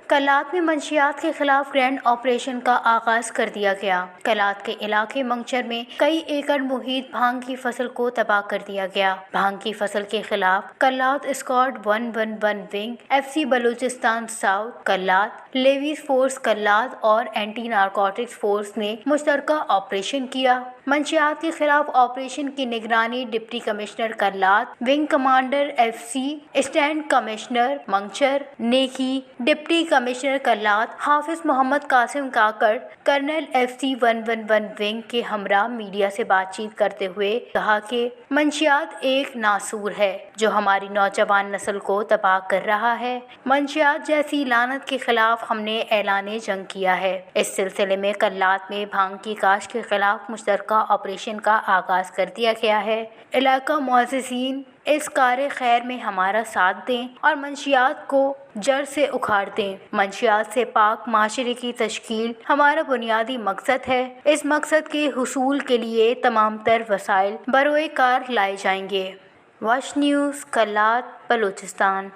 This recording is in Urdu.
کلات میں منشیات کے خلاف گرینڈ آپریشن کا آغاز کر دیا گیا۔ کلات کے علاقے منگچر میں کئی ایکڑ محیط بھانگ کی فصل کو تباہ کر دیا گیا۔ بھانگ کی فصل کے خلاف Kalat squad 111 wing, FC Balochistan south Kalat, levies force Kalat اور اینٹی نارکوٹکس فورس نے مشترکہ آپریشن کیا۔ منشیات کے خلاف آپریشن کی نگرانی deputy commissioner Kalat, wing commander FC assistant commissioner Mangochar نے کی۔ Deputy commissioner Kalat Hafiz Muhammad Qasim Kakar colonel FC 111 wing کے ہمراہ میڈیا سے بات چیت کرتے ہوئے کہا کہ منشیات ایک ناسور ہے جو ہماری نوجوان نسل کو تباہ کر رہا ہے۔ منشیات جیسی لعنت کے خلاف ہم نے اعلان جنگ کیا ہے۔ اس سلسلے میں کلات میں بھانگ کی کاشت کے خلاف مشترکہ آپریشن کا آغاز کر دیا گیا ہے۔ علاقہ معززین اس کار خیر میں ہمارا ساتھ دیں اور منشیات کو جڑ سے اکھاڑ دیں۔ منشیات سے پاک معاشرے کی تشکیل ہمارا بنیادی مقصد ہے۔ اس مقصد کے حصول کے لیے تمام تر وسائل بروئے کار لائے جائیں گے۔ Wash news Kalat Balochistan.